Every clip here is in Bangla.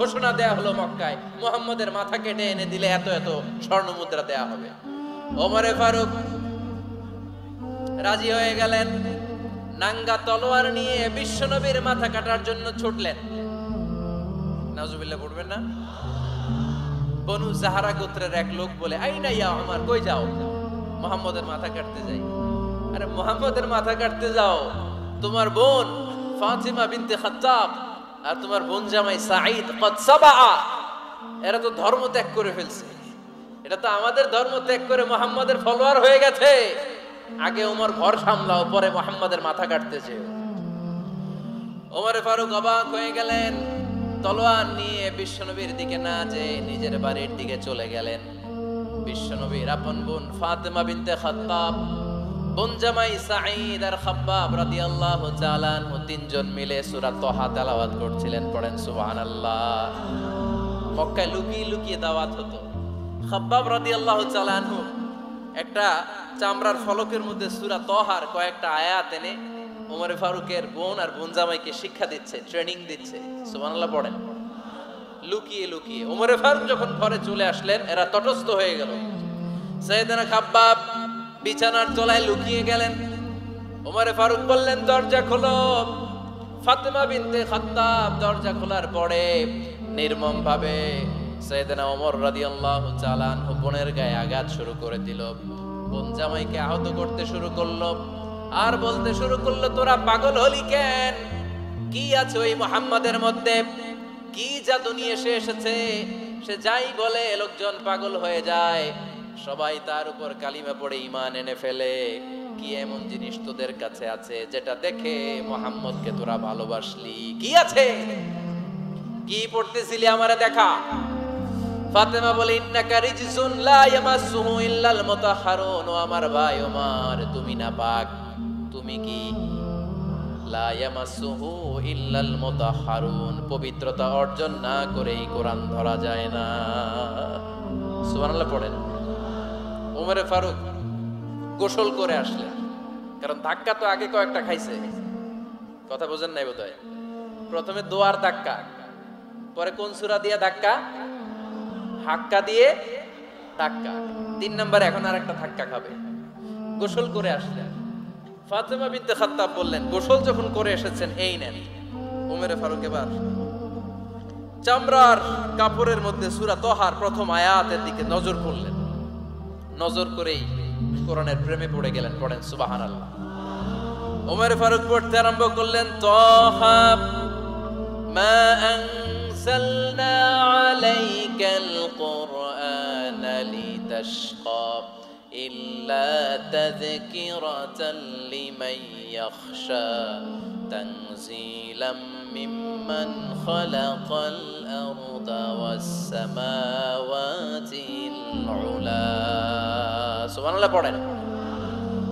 ঘোষণা দেয়া হলো মক্কায়, মুহাম্মদের মাথা কেটে এনে দিলে এত এত স্বর্ণ মুদ্রা দেয়া হবে। ওমরে ফারুক রাজি হয়ে গেলেন। নাঙ্গা তলোয়ার নিয়ে বিশ্বনবীর মাথা কাটার জন্য ছুটলেন। নাউজুবিল্লাহ পড়বেন না? বনু জাহারা গোত্রের এক লোক বলে, আইনা ইয়া ওমর, কই যাও? মুহাম্মদের মাথা কাটতে যাই। আরে মুহাম্মদের মাথা কাটতে যাও? তোমার বোন ফাতিমা বিনতে খাত্তাব আর তোমার বোন জামাই সাঈদ কদ সাবা, এরা তো ধর্ম ত্যাগ করে ফেলছে। এটা তো আমাদের ধর্ম ত্যাগ করে মুহাম্মদের ফলোয়ার হয়ে গেছে। আগে ওমর ঘর সামলাও, পরে মুহাম্মদের মাথা কাটতেছে। ওমরে ফারুক অবাক হয়ে গেলেন। তলোয়ার নিয়ে বিশ্বনবীর দিকে না যেয়ে নিজের বাড়ির দিকে চলে গেলেন। বিশ্বনবীর আপন বোন ফাতিমা বিনতে খাত্তাব, বোন জামাই সাঈদ আর খাব্বাব রাদিয়াল্লাহু তাআলা আনহু তিনজন মিলে সূরা তাহা তেলাওয়াত করছিলেন। পড়েন সুবহানাল্লাহ। মক্কায় লুকিয়ে লুকিয়ে দাওয়াত হতো। খাব্বাব রাদিয়াল্লাহু তাআলা আনহু একটা চামড়ার ফলকের মধ্যে সূরা তাহার কয়েকটা আয়াত এনে ওমর ফারুকের বোন আর বোন জামাইকে শিক্ষা দিচ্ছে, ট্রেনিং দিচ্ছে। সুবহানাল্লাহ পড়েন। লুকিয়ে লুকিয়ে ওমর ফারুক যখন ঘরে চলে আসলেন, এরা তটস্থ হয়ে গেল। সাইয়েদনা খাব্বাব বিছানার তলায় লুকিয়ে গেলেন। ওমর ফারুক বললেন, দরজা খোলো। ফাতিমা বিনতে খাত্তাব দরজা খোলার পরে নির্মম ভাবে সাইয়েদনা ওমর রাদিয়াল্লাহু তাআলা আনহু বোনের গায়ে আঘাত শুরু করে দিল। বোন জামাইকে আহত করতে শুরু করলো আর বলতে শুরু করলো, তোরা পাগল হলি কেন? কি আছে ওই মুহাম্মাদের মধ্যে? কি জাদু নিয়ে সে এসেছে? সে যাই বলে লোকজন পাগল হয়ে যায়, সবাই তার উপর কালিমা পড়ে ঈমান এনে ফেলে। কি এমন জিনিস তোদের কাছে আছে যেটা দেখে মুহাম্মদকে তোরা ভালোবাসলি? কি আছে? কি পড়তেছিলি আমারে দেখা। ফাতেমা বলে, ইন্নাকা রিজসুন লা ইয়ামাসসুহু ইল্লাল মুতাহহারুন। ও আমার ভাই ওমর, তুমি নাপাক। তুমি কি? লা ইয়ামাসসুহু ইল্লাল মুতাহহারুন, পবিত্রতা অর্জন না করেই কোরআন ধরা যায় না। সুবহানাল্লাহ পড়েন। ওমরে ফারুক গোসল করে আসলেন, কারণ ধাক্কা তো আগে কয়েকটা খাইছে। কথা বোঝেন নাই বোধহয়? প্রথমে দোয়ার ধাক্কা, পরে কোন সূরা দিয়ে ধাক্কা? হাক্কা দিয়ে ধাক্কা। 3 নম্বরে এখন আর একটা ধাক্কা খাবে। গোসল করে আসলেন। ফাতিমা বিনতে খাত্তাব বললেন, গোসল যখন করে এসেছেন, এই নেন। ওমরে ফারুক এবার চামড়ার কাপড়ের মধ্যে সূরা তাহার প্রথম আয়াতের দিকে নজর করলেন। নজর করেই কোরআনের প্রেমে পড়ে গেলেন। পড়েন সুবহানাল্লাহ। ওমর ফারুক পড়তে আরম্ভ করলেন, তাহা মা আনসালনা আলাইকাল কুরআনা লিতাশকা ইল্লা তাযকিরাতাল লিমান ইয়াখশা তানজিলাম মিম্মান খালাকাল আরদা ওয়াস সামাওয়াতিল উলা। সুবহানাল্লাহ পড়েন।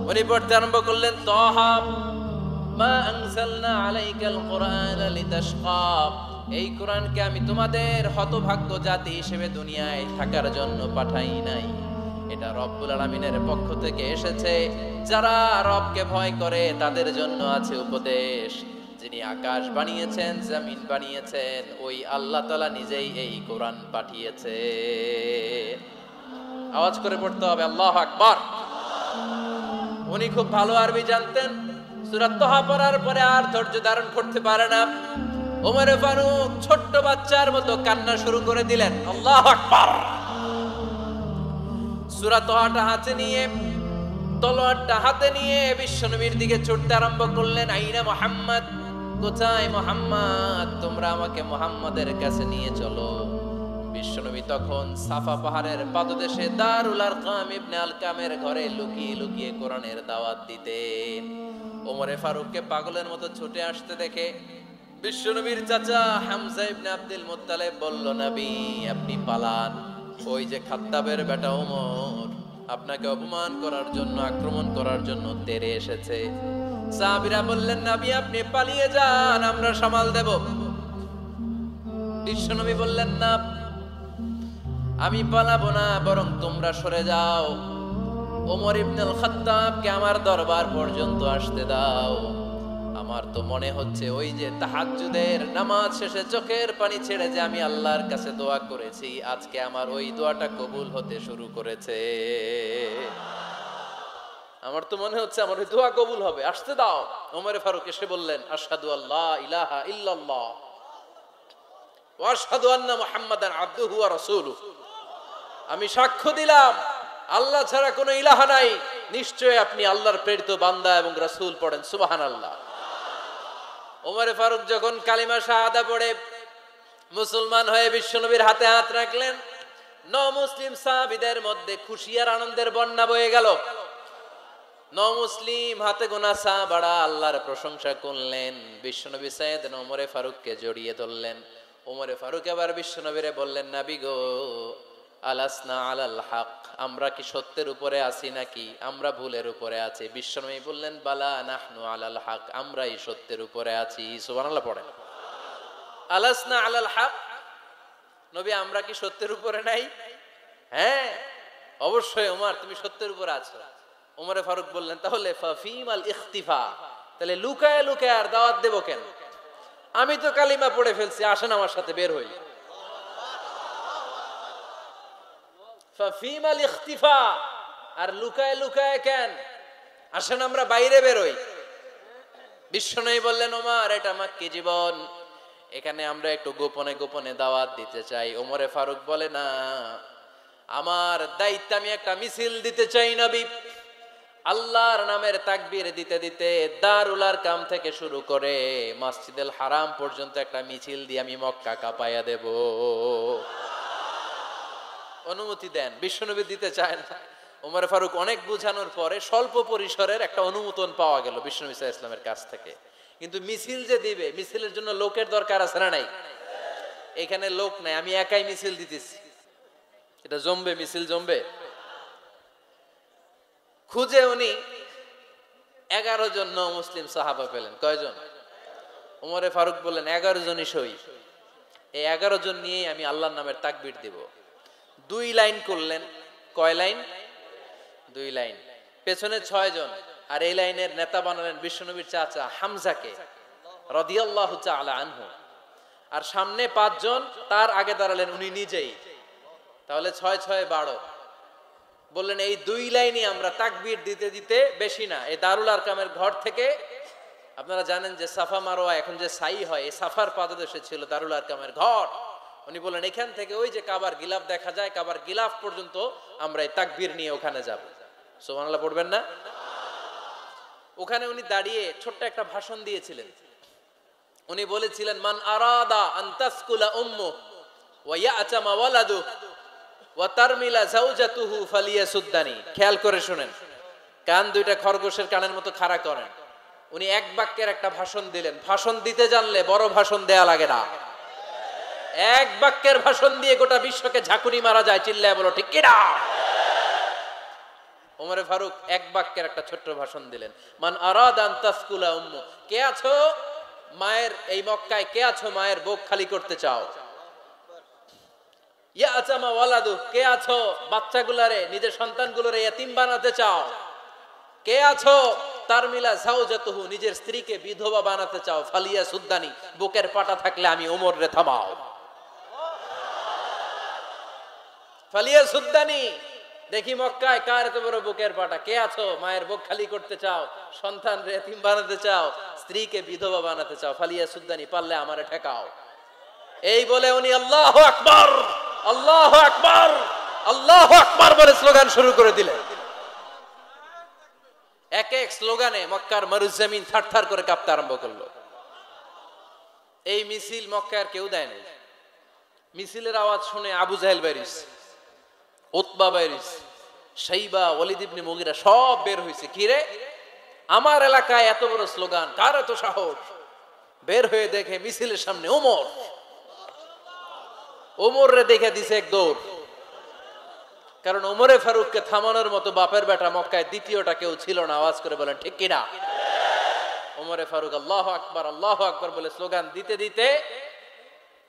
উনি পড়তে আরম্ভ করলেন, তাহা মা আনসালনা আলাইকাল কুরআনা লিতাশকা, এই কোরআনকে আমি তোমাদের হতভাগ্য জাতি হিসেবে দুনিয়ায় থাকার জন্য পাঠাই নাই। এটা রব্বুল আলামিনের পক্ষ থেকে এসেছে। যারা রবকে ভয় করে তাদের জন্য আছে উপদেশ। যিনি আকাশ বানিয়েছেন, জমিন বানিয়েছেন, ওই আল্লাহ তাআলা নিজেই এই কোরআন পাঠিয়েছে। আওয়াজ করে পড়তে হবে, আল্লাহু আকবার। উনি খুব ভালো আরবি জানতেন। সূরা তাহা পড়ার পরে আর ধৈর্য ধারণ করতে পারে না। ওমর ফারুক ছোট্ট বাচ্চার মতো কান্না শুরু করে দিলেন। আল্লাহু আকবার। সূরা তাহাটা হাতে নিয়ে, তলোয়ারটা হাতে নিয়ে বিশ্বনবীর দিকে ছুটতে আরম্ভ করলেন। আইনা মুহাম্মদ, কোথায় মুহাম্মদ? তোমরা আমাকে মুহাম্মদের কাছে নিয়ে চলো। বিশ্বনবী তখন সাফা পাহাড়ের পাদদেশে দারুল আরকাম ইবনে আলকামের ঘরে লুকিয়ে লুকিয়ে কোরআনের দাওয়াত দিতেন। ওমরে ফারুককে পাগলের মতো ছুটে আসতে দেখে বিশ্বনবীর চাচা হামজা ইবনে আব্দুল মুত্তালিব বলল, নবী আপনি পালান। ওই যে খাত্তাবের বেটা ওমর আপনাকে অপমান করার জন্য, আক্রমণ করার জন্য তেড়ে এসেছে। সাহাবীরা বললেন, নবী আপনি পালিয়ে যান, আমরা সামাল দেব। বিশ্বনবী বললেন, না আমি পালাবো না, বরং তোমরা সরে যাও। ওমর ইবনে আল খাত্তাবকে আমার দরবার পর্যন্ত আসতে দাও। আমার তো মনে হচ্ছে ওই যে তাহাজ্জুদের নামাজ শেষে চোখের পানি ছেড়ে যে আমি আল্লাহর কাছে দোয়া করেছি, আজকে আমার ওই দোয়াটা কবুল হতে শুরু করেছে। আমার তো মনে হচ্ছে আমার ওই দোয়া কবুল হবে, আসতে দাও। ওমর ফারুক এসে বললেন, আশহাদু আল্লা ইলাহা ইল্লাল্লাহ ওয়া আশহাদু আন্না মুহাম্মাদান আবদুহু ওয়া রাসূলুহু। আমি সাক্ষ্য দিলাম আল্লাহ ছাড়া কোনো ইলাহা নাই, নিশ্চয় আপনি আল্লাহর প্রেরিত বান্দা এবং রাসূল। পড়েন সুবহানাল্লাহ। ওমর ফারুক যখন কালিমা শাহাদা পড়ে মুসলমান হয়ে বিশ্বনবীর হাতে হাত রাখলেন, মুসলিম সাহাবীদের মধ্যে খুশি আর আনন্দের বন্যা বয়ে গেল। মুসলিম হাতে গোনা সাহাবারা আল্লাহর প্রশংসা করলেন। বিশ্বনবী সাইয়েদনা ওমর ফারুককে জড়িয়ে ধরলেন। ওমর ফারুক এবার বিশ্বনবীরে বললেন, নবী গো, আলাসনা আলাল হক, আমরা কি সত্যের উপরে আছি নাকি আমরা ভুলের উপরে আছি? বিশ্বনবী বললেন, বালা নাহনু আলাল হক, আমরাই সত্যের উপরে আছি। সুবহানাল্লাহ পড়েন। আলাসনা আলাল হক, নবী আমরা কি সত্যের উপরে নাই? হ্যাঁ অবশ্যই ওমর, তুমি সত্যের উপরে আছো। ওমরে ফারুক বললেন, তাহলে ফাফিমাল ইখতিফা, তাহলে লুকায় লুকায় আর দাওয়াত দেব কেন? আমি তো কালিমা পড়ে ফেলছি, আসেন আমার সাথে বের হই। ফাফিমাল ইখতিফা, আর লুকায় লুকায় কেন? আসেন আমরা বাইরে বের হই। বিশ্বনবী বললেন, ওমর এটা মাক্কি জীবন, এখানে আমরা একটু গোপনে গোপনে দাওয়াত দিতে চাই। ওমরে ফারুক বলে, না, আমার দায়িত্ব, আমি একটা মিছিল দিতে চাই নবী। আল্লাহর নামের তাকবীর দিতে দিতে দারুল আরকাম থেকে শুরু করে মসজিদুল হারাম পর্যন্ত একটা মিছিল দিয়ে আমি মক্কা কাঁপাইয়া দেব। অনুমতি দেন। বিশ্বনবী দিতে চায় না। ওমর ফারুক অনেক বুঝানোর পরে স্বল্প পরিসরের একটা অনুমোদন পাওয়া গেল বিশ্বনবী সাল্লাল্লাহু আলাইহি ওয়াসাল্লামের কাছ থেকে। কিন্তু মিছিল যে দিবে, মিছিলের জন্য লোকের দরকার আছে না নাই? এখানে লোক নাই, আমি একাই মিছিল দিতেছি। এটা জমবে, মিছিল জমবে। খুঁজে উনি 11 জন মুসলিম সাহাবা পেলেন। কয়জন? ওমরে ফারুক বললেন, 11 জনই সই। এই 11 জন নিয়ে আমি আল্লাহর নামের তাকবীর দিব। 2 লাইন করলেন। কয় লাইন? 2 লাইন। পেছনে 6 জন, আর এই লাইনের নেতা বানালেন বিশ্বনবীর চাচা হামজাকে রাদিয়াল্লাহু তাআলা আনহু। আর সামনে 5 জন, তার আগে দাঁড়ালেন উনি নিজেই। তাহলে 6 6 12। বললেন, এই 2 লাইনই আমরা তাকবীর দিতে দিতে, বেশি না, এই দারুল আরকামের ঘর থেকে, আপনারা জানেন যে সাফা মারোয়া এখন যে সাই হয়, এই সাফার পাদদেশে ছিল দারুল আরকামের ঘর। উনি বললেন, এখান থেকে ওই যে কাবার গিলাফ দেখা যায়, কাবার গিলাফ পর্যন্ত আমরা এই তাকবীর নিয়ে ওখানে যাব। সুবহানাল্লাহ পড়বেন না? ওখানে উনি দাঁড়িয়ে ছোট্ট একটা ভাষণ দিয়েছিলেন। উনি বলেছিলেন, মান আরাদা আন তাসকুলা উম্মু ওয়া ইয়াতামা ওয়ালাদু ওয়া তারমিলা যাওজাতুহু ফালিয়াসুদ্দানি। খেয়াল করে শুনেন, কান দুইটা খরগোশের কানের মতো খাড়া করেন। উনি এক বাক্যের একটা ভাষণ দিলেন। ভাষণ দিতে জানলে বড় ভাষণ দেয়া লাগে না। এক বাক্যের ভাষণ দিয়ে গোটা বিশ্বকে ঝাঁকুনি মারা যায়। চিল্লায় বলো ঠিক কি না? ওমরে ফারুক এক বাক্যের একটা ছোট্ট ভাষণ দিলেন। মান আরাদা আন তাসকুলা উম্মু, কে আছো মায়ের এই মক্কায়, কে আছো মায়ের বুক খালি করতে চাও? ইয়াতামা ওয়ালাদু, কে আছো বাচ্চাগুলারে, নিজের সন্তানগুলোরে ইতিম বানাতে চাও? কে আছো তারমিলা যাওজাতুহু, নিজের স্ত্রীকে বিধবা বানাতে চাও? ফালিয়াসুদ্দানি, বুকের পাটা থাকলে আমি ওমর রে থামাও। ফালিয়াসুদ্দানি, দেখি মক্কায় কার এত বড় বুকের পাটা। কে আছো মায়ের বুক খালি করতে চাও, সন্তান রে ইতিম বানাতে চাও, স্ত্রীকে বিধবা বানাতে চাও? ফালিয়াসুদ্দানি, পারলে আমারে ঠেকাও। এই বলে উনি আল্লাহু আকবার, আল্লাহু আকবার, আল্লাহু আকবার বলে স্লোগান শুরু করে দিলেন। এক এক স্লোগানে মক্কার মরুজমিন থারথার করে কাঁপতে আরম্ভ করলো। এই মিছিল মক্কার কেউ দেয় নাই। মিছিলের আওয়াজ শুনে আবু জাহেল বাইরিস, উতবা বাইরিস, শাইবা, ওয়ালিদ ইবনে মুগিরা সব বের হয়েছে। কি রে, আমার এলাকায় এত বড় স্লোগান, কার এত সাহস? বের হয়ে দেখে মিছিলের সামনে ওমর। ওমর রে দেখে দিছে এক দৌড়। কারণ ওমরে ফারুককে থামানোর মতো বাপের বেটা মক্কায় দ্বিতীয়টা কেউ ছিল না। আওয়াজ করে বলেন ঠিক কিনা? ওমরে ফারুক আল্লাহু আকবার, আল্লাহু আকবার বলে স্লোগান দিতে দিতে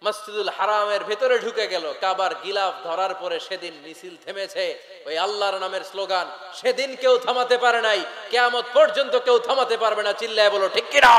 মসজিদুল হারামের ভেতরে ঢুকে গেল, কাবার গিলাফ ধরার পরে সেদিন মিছিল থেমেছে। ওই আল্লাহর নামের স্লোগান সেদিন কেউ থামাতে পারে নাই, কিয়ামত পর্যন্ত কেউ থামাতে পারবে না। চিল্লায় বলো ঠিক কিনা?